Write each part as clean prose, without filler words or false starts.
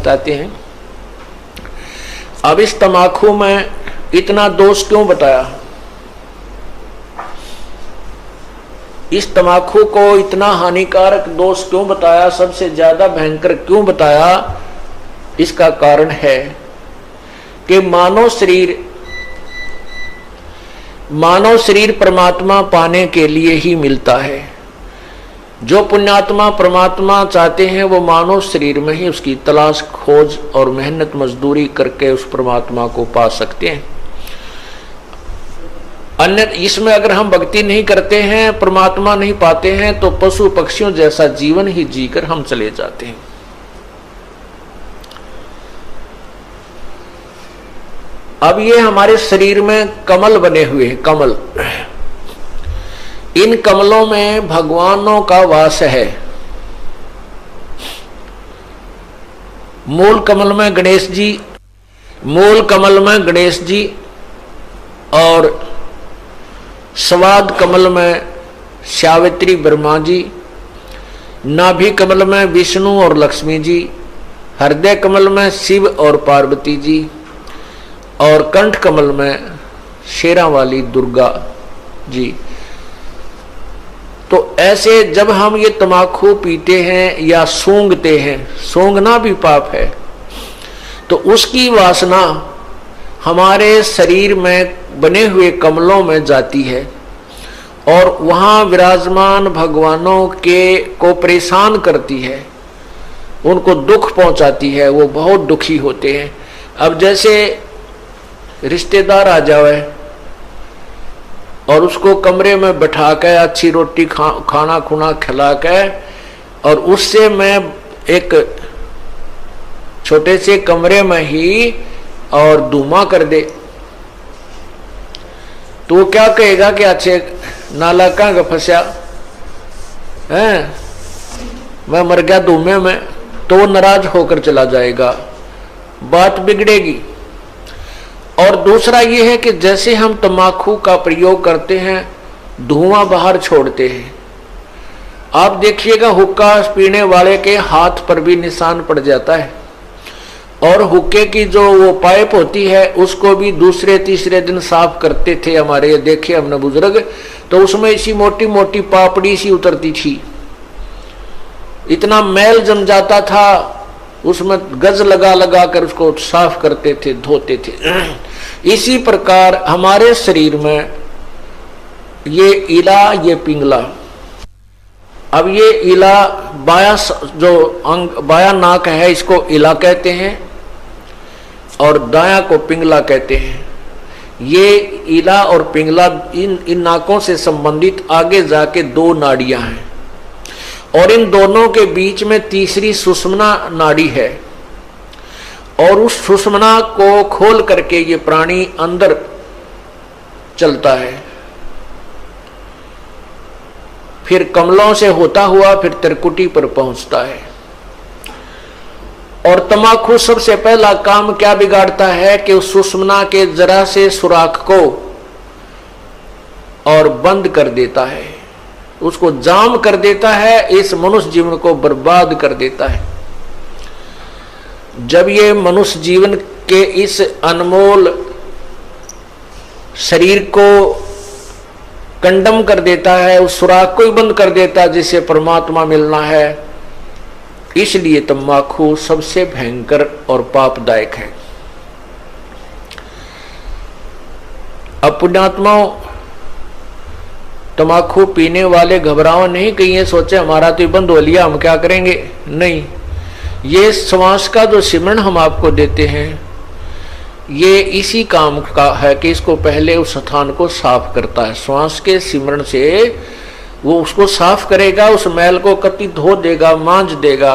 बताते हैं। अब इस तमाकू में इतना दोष क्यों बताया, इस तमाकू को इतना हानिकारक दोष क्यों बताया, सबसे ज्यादा भयंकर क्यों बताया? इसका कारण है कि मानव शरीर परमात्मा पाने के लिए ही मिलता है। जो पुण्यात्मा परमात्मा चाहते हैं वो मानव शरीर में ही उसकी तलाश खोज और मेहनत मजदूरी करके उस परमात्मा को पा सकते हैं। अन्य इसमें अगर हम भक्ति नहीं करते हैं, परमात्मा नहीं पाते हैं, तो पशु पक्षियों जैसा जीवन ही जीकर हम चले जाते हैं। अब ये हमारे शरीर में कमल बने हुए हैं, कमल, इन कमलों में भगवानों का वास है। मूल कमल में गणेश जी और स्वाद कमल में सावित्री ब्रह्मा जी, नाभि कमल में विष्णु और लक्ष्मी जी, हृदय कमल में शिव और पार्वती जी, और कंठ कमल में शेरा वाली दुर्गा जी। तो ऐसे जब हम ये तमाकू पीते हैं या सूंघते हैं, सूंघना भी पाप है, तो उसकी वासना हमारे शरीर में बने हुए कमलों में जाती है और वहां विराजमान भगवानों को परेशान करती है, उनको दुख पहुंचाती है, वो बहुत दुखी होते हैं। अब जैसे रिश्तेदार आ जावे और उसको कमरे में बैठा के अच्छी रोटी खाना खुना खिला के और उससे मैं एक छोटे से कमरे में ही और धुआं कर दे, तो वो क्या कहेगा कि अच्छे नाला कहाँ फंसा है, मैं मर गया धुएं में, तो वो नाराज होकर चला जाएगा, बात बिगड़ेगी। और दूसरा ये है कि जैसे हम तम्बाकू का प्रयोग करते हैं, धुआं बाहर छोड़ते हैं, आप देखिएगा हुक्का पीने वाले के हाथ पर भी निशान पड़ जाता है, और हुक्के की जो वो पाइप होती है उसको भी दूसरे तीसरे दिन साफ करते थे हमारे, देखे हमने बुजुर्ग, तो उसमें इसी मोटी मोटी पापड़ी सी उतरती थी, इतना मैल जम जाता था, उसमें गज लगा लगा कर उसको साफ करते थे, धोते थे। इसी प्रकार हमारे शरीर में ये इला, ये पिंगला, अब ये इला बाया जो अंग बाया नाक है इसको इला कहते हैं और दाया को पिंगला कहते हैं। ये इला और पिंगला इन नाकों से संबंधित आगे जाके दो नाड़ियां हैं और इन दोनों के बीच में तीसरी सुषुम्ना नाड़ी है और उस सुषुम्ना को खोल करके ये प्राणी अंदर चलता है, फिर कमलों से होता हुआ फिर त्रिकुटी पर पहुंचता है। और तमाकू सबसे पहला काम क्या बिगाड़ता है कि उस सुषुम्ना के जरा से सुराख को और बंद कर देता है, उसको जाम कर देता है, इस मनुष्य जीवन को बर्बाद कर देता है। जब ये मनुष्य जीवन के इस अनमोल शरीर को कंडम कर देता है, उस सुराख को ही बंद कर देता है जिससे परमात्मा मिलना है, इसलिए तम्बाकू सबसे भयंकर और पापदायक है। अब पुण्यात्माओं, तम्बाकू पीने वाले घबराओ नहीं, कहीं ये सोचे हमारा तो बंद हो लिया, हम क्या करेंगे, नहीं। ये श्वास का जो सिमरण हम आपको देते हैं ये इसी काम का है कि इसको पहले उस स्थान को साफ करता है। श्वास के सिमरण से वो उसको साफ करेगा, उस मैल को कति धो देगा, मांझ देगा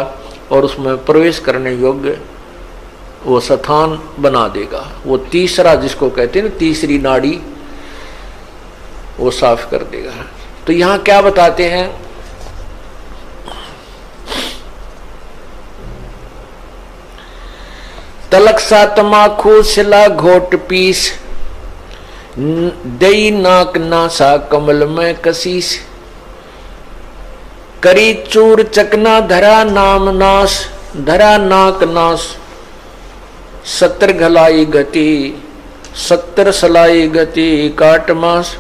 और उसमें प्रवेश करने योग्य वो स्थान बना देगा। वो तीसरा जिसको कहते हैं ना, तीसरी नाड़ी, वो साफ कर देगा। तो यहां क्या बताते हैं, तलक सा तमाकू सिला घोट पीस, दई नाक नासा कमल में कसीस, करी चूर चकना धरा नाम नाश, धरा नाक नास, 70 घलाई गति, 70 सलाई गति काट मास।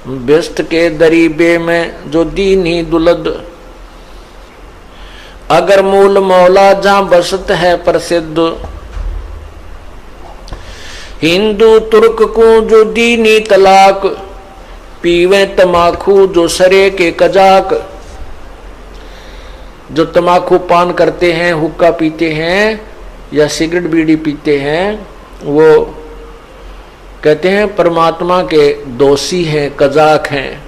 व्यस्त के दरीबे में जो दीनी दुलद, अगर मूल मौला जहां बसत है प्रसिद्ध। हिंदू तुर्क को जो दीनी तलाक, पीवे तमाखू जो सरे के कजाक। जो तमाकू पान करते हैं, हुक्का पीते हैं या सिगरेट बीड़ी पीते हैं, वो कहते हैं परमात्मा के दोषी हैं, कजाक हैं।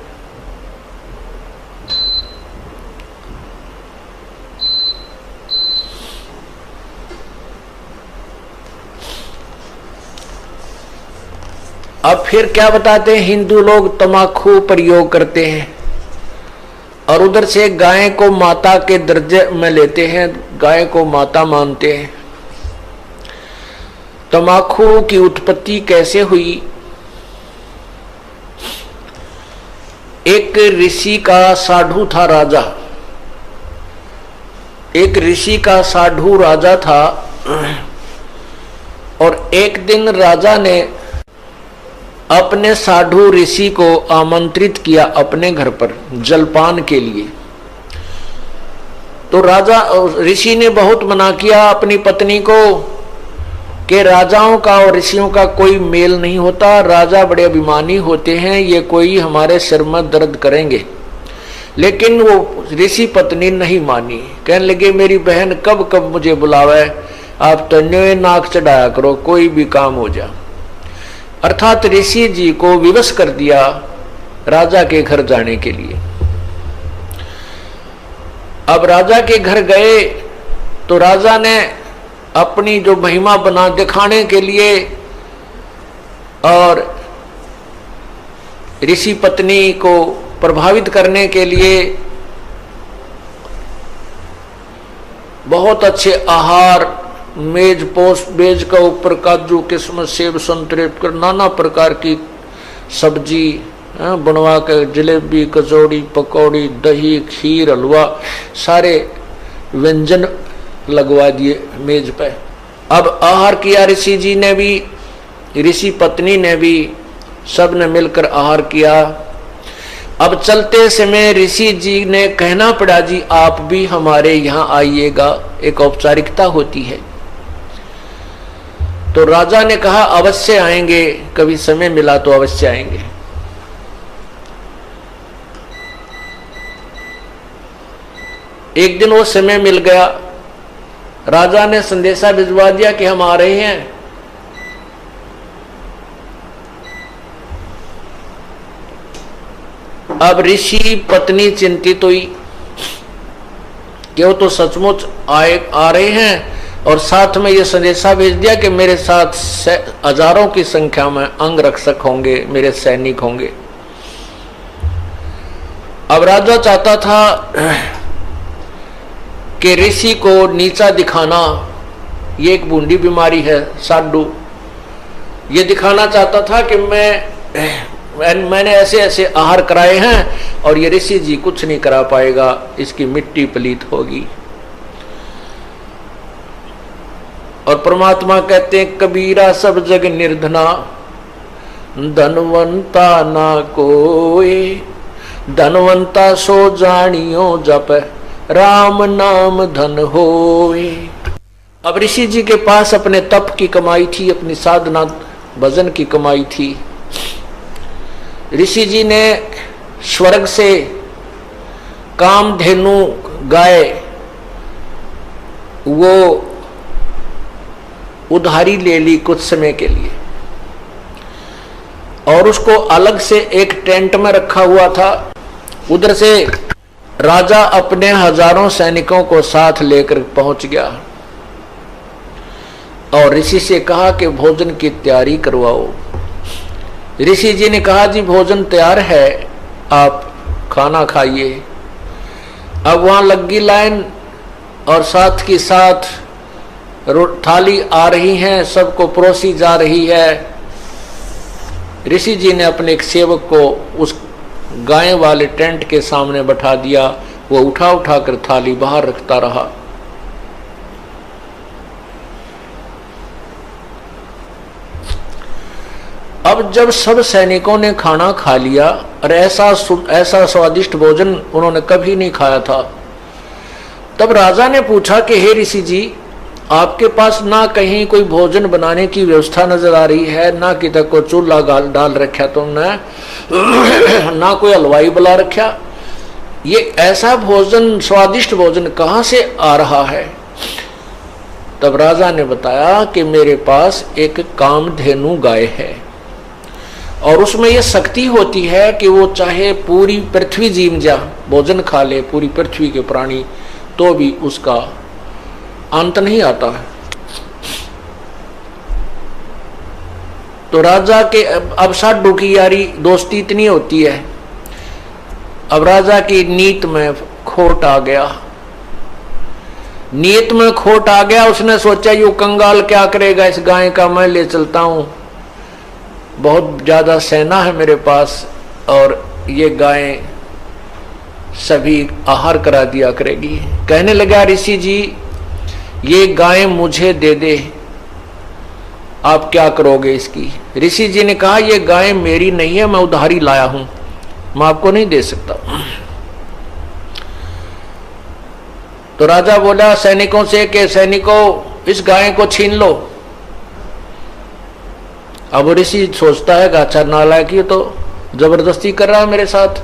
अब फिर क्या बताते हैं, हिंदू लोग तमाकू प्रयोग करते हैं और उधर से गाय को माता के दर्जे में लेते हैं, गाय को माता मानते हैं। तमाकू की उत्पत्ति कैसे हुई? एक ऋषि का साधु था राजा, एक ऋषि का साधु राजा था। और एक दिन राजा ने अपने साधु ऋषि को आमंत्रित किया अपने घर पर जलपान के लिए। तो राजा ऋषि ने बहुत मना किया अपनी पत्नी को कि राजाओं का और ऋषियों का कोई मेल नहीं होता, राजा बड़े अभिमानी होते हैं, ये कोई हमारे सिर में दर्द करेंगे। लेकिन वो ऋषि पत्नी नहीं मानी, कहने लगे मेरी बहन कब कब मुझे बुलावे, आप तो न्योय नाक चढ़ाया करो, कोई भी काम हो जा। अर्थात ऋषि जी को विवश कर दिया राजा के घर जाने के लिए। अब राजा के घर गए तो राजा ने अपनी जो महिमा बना दिखाने के लिए और ऋषि पत्नी को प्रभावित करने के लिए बहुत अच्छे आहार, मेज पोस मेज का ऊपर काजू किस्मत सेब संतरे कर नाना प्रकार की सब्जी बनवा कर, जलेबी कचौड़ी पकौड़ी दही खीर हलवा सारे व्यंजन लगवा दिए मेज पे। अब आहार किया ऋषि जी ने भी, ऋषि पत्नी ने भी, सब ने मिलकर आहार किया। अब चलते समय ऋषि जी ने कहना पड़ा जी आप भी हमारे यहाँ आइएगा, एक औपचारिकता होती है। तो राजा ने कहा अवश्य आएंगे, कभी समय मिला तो अवश्य आएंगे। एक दिन वो समय मिल गया, राजा ने संदेशा भिजवा दिया कि हम आ रहे हैं। अब ऋषि पत्नी चिंतित हुई कि वो तो सचमुच आ रहे हैं और साथ में ये संदेशा भेज दिया कि मेरे साथ हजारों की संख्या में अंग रक्षक होंगे, मेरे सैनिक होंगे। अब राजा चाहता था कि ऋषि को नीचा दिखाना, ये एक बूंदी बीमारी है साधु, ये दिखाना चाहता था कि मैंने ऐसे ऐसे आहार कराए हैं और ये ऋषि जी कुछ नहीं करा पाएगा, इसकी मिट्टी पलीत होगी। और परमात्मा कहते हैं कबीरा सब जग निर्धना, धनवंता ना कोई, धनवंता सो जानियो जप राम नाम धन होए। अब ऋषि जी के पास अपने तप की कमाई थी, अपनी साधना भजन की कमाई थी। ऋषि जी ने स्वर्ग से कामधेनु गाय वो उधारी ले ली कुछ समय के लिए और उसको अलग से एक टेंट में रखा हुआ था। उधर से राजा अपने हजारों सैनिकों को साथ लेकर पहुंच गया और ऋषि से कहा कि भोजन की तैयारी करवाओ। ऋषि जी ने कहा जी भोजन तैयार है, आप खाना खाइए। अब वहां लगी लाइन और साथ की साथ थाली आ रही है, सबको परोसी जा रही है। ऋषि जी ने अपने एक सेवक को उस गाय वाले टेंट के सामने बैठा दिया, वो उठा उठा कर थाली बाहर रखता रहा। अब जब सब सैनिकों ने खाना खा लिया और ऐसा स्वादिष्ट भोजन उन्होंने कभी नहीं खाया था, तब राजा ने पूछा कि हे ऋषि जी, आपके पास ना कहीं कोई भोजन बनाने की व्यवस्था नजर आ रही है, ना कि तक को चूल्हा डाल रखा तुमने, ना कोई हलवाई बुला रखा, ये ऐसा भोजन, स्वादिष्ट भोजन कहाँ से आ रहा है? तब राजा ने बताया कि मेरे पास एक कामधेनु गाय है और उसमें यह शक्ति होती है कि वो चाहे पूरी पृथ्वी जीव जा भोजन खा ले, पूरी पृथ्वी के प्राणी, तो भी उसका अंत नहीं आता है। तो राजा के अब साधु की यारी दोस्ती इतनी होती है, अब राजा की नीत में खोट आ गया, नीयत में खोट आ गया। उसने सोचा यू कंगाल क्या करेगा, इस गाय का मैं ले चलता हूं, बहुत ज्यादा सेना है मेरे पास और ये गाय सभी आहार करा दिया करेगी। कहने लगा ऋषि जी, ये गाय मुझे दे दे, आप क्या करोगे इसकी? ऋषि जी ने कहा ये गाय मेरी नहीं है, मैं उधारी लाया हूं, मैं आपको नहीं दे सकता। तो राजा बोला सैनिकों से कि सैनिकों इस गाय को छीन लो। अब ऋषि सोचता है कि अच्छा नालायक, ये तो जबरदस्ती कर रहा है मेरे साथ।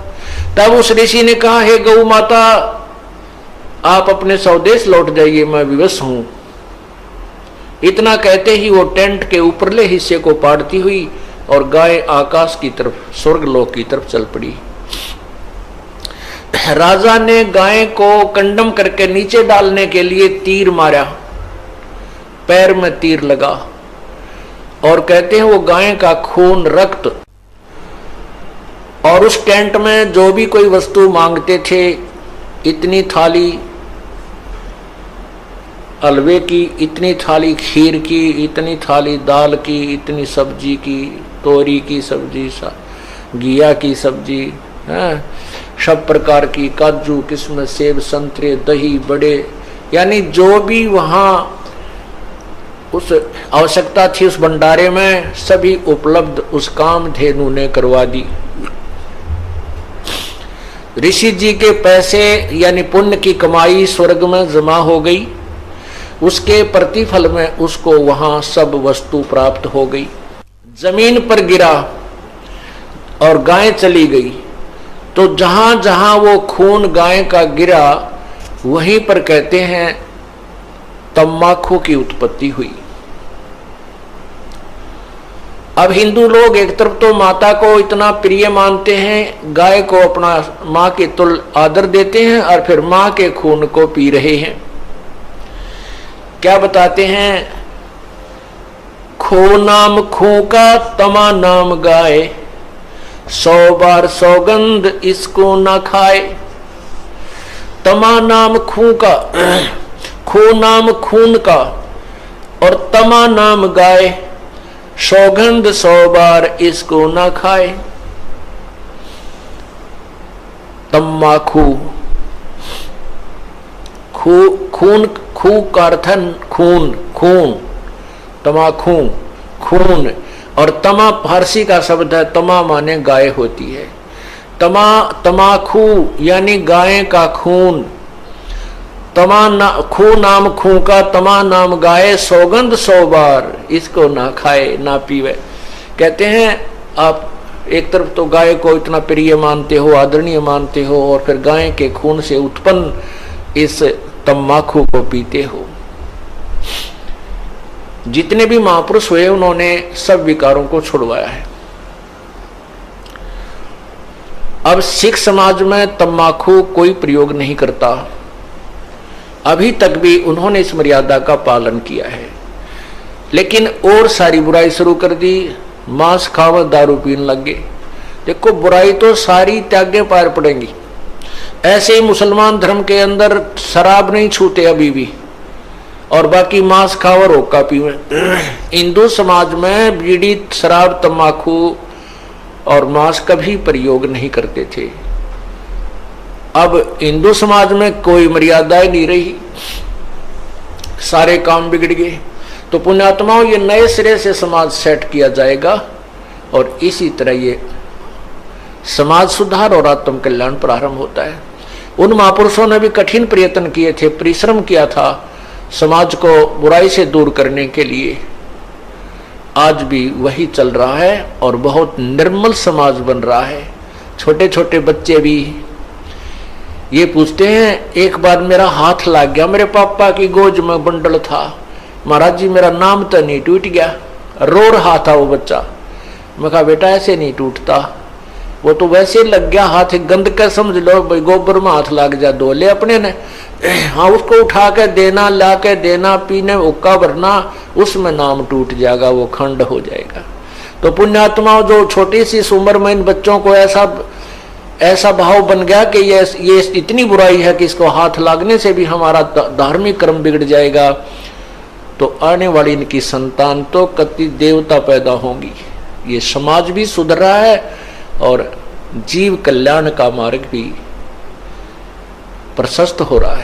तब उस ऋषि ने कहा हे गौ माता, आप अपने स्वदेश लौट जाइए, मैं विवश हूं। इतना कहते ही वो टेंट के ऊपरले हिस्से को पाड़ती हुई और गाय आकाश की तरफ, स्वर्गलोक की तरफ चल पड़ी। राजा ने गाय को कंडम करके नीचे डालने के लिए तीर मारा, पैर में तीर लगा और कहते हैं वो गाय का खून, रक्त और उस टेंट में जो भी कोई वस्तु मांगते थे, इतनी थाली हलवे की, इतनी थाली खीर की, इतनी थाली दाल की, इतनी सब्जी की, तोरी की सब्जी, घिया की सब्जी, सब प्रकार की, काजू, किस्म, सेब, संतरे, दही, बड़े, यानी जो भी वहां उस आवश्यकता थी उस भंडारे में सभी उपलब्ध उस कामधेनु ने करवा दी। ऋषि जी के पैसे यानी पुण्य की कमाई स्वर्ग में जमा हो गई, उसके प्रतिफल में उसको वहां सब वस्तु प्राप्त हो गई। जमीन पर गिरा और गाय चली गई, तो जहां जहां वो खून गाय का गिरा वहीं पर कहते हैं तम्बाकू की उत्पत्ति हुई। अब हिंदू लोग एक तरफ तो माता को इतना प्रिय मानते हैं, गाय को अपना मां के तुल्य आदर देते हैं और फिर मां के खून को पी रहे हैं। क्या बताते हैं, खो नाम खू का तमा नाम गाय, 100 बार सौगंध इसको ना खाए। तमा नाम खू का, खू नाम खून का और तमा नाम गाय, सौगंध 100 बार इसको ना खाए। तम्बाकू, खून, खू का अर्थ खून, खून, तमाखू, खून, और तमा फारसी का शब्द है, तमा माने गाय होती है। तमाखू यानी गाय का खून, खू नाम खू का तमा नाम गाय, सौगंध 100 बार इसको ना खाए ना पीवे। कहते हैं आप एक तरफ तो गाय को इतना प्रिय मानते हो, आदरणीय मानते हो, और फिर गाय के खून से उत्पन्न इस तम्बाकू को पीते हो। जितने भी महापुरुष हुए उन्होंने सब विकारों को छुड़वाया है। अब सिख समाज में तम्बाकू कोई प्रयोग नहीं करता, अभी तक भी उन्होंने इस मर्यादा का पालन किया है। लेकिन और सारी बुराई शुरू कर दी, मांस खावा, दारू पीने लग गए। देखो बुराई तो सारी त्यागे पार पड़ेंगी। ऐसे ही मुसलमान धर्म के अंदर शराब नहीं छूते अभी भी, और बाकी मांस खावा, रोका पीवे। हिंदू समाज में बीड़ी, शराब, तम्बाकू और मांस कभी प्रयोग नहीं करते थे। अब हिंदू समाज में कोई मर्यादाएं नहीं रही, सारे काम बिगड़ गए। तो पुण्यात्माओं, ये नए सिरे से समाज सेट किया जाएगा, और इसी तरह ये समाज सुधार और आत्म कल्याण प्रारंभ होता है। उन महापुरुषों ने भी कठिन प्रयत्न किए थे, परिश्रम किया था समाज को बुराई से दूर करने के लिए। आज भी वही चल रहा है और बहुत निर्मल समाज बन रहा है। छोटे छोटे बच्चे भी ये पूछते हैं, एक बार मेरा हाथ लग गया, मेरे पापा की गोद में बंडल था, महाराज जी मेरा नाम तो नहीं टूट गया। रो रहा था वो बच्चा। मैं कहा बेटा ऐसे नहीं टूटता, वो तो वैसे लग गया हाथ, गंद का समझ लो, भाई गोबर में हाथ लग जा धो ले अपने ने। हाँ उसको उठा के देना, ला के देना, पीने उक्का भरना, उसमें नाम टूट जाएगा, वो खंड हो जाएगा। तो पुण्यात्माओं जो छोटी सी उम्र में इन बच्चों को ऐसा भाव बन गया कि ये इतनी बुराई है कि इसको हाथ लागने से भी हमारा धार्मिक कर्म बिगड़ जाएगा, तो आने वाली इनकी संतान तो कति देवता पैदा होंगी। ये समाज भी सुधर रहा है और जीव कल्याण का मार्ग भी प्रशस्त हो रहा है।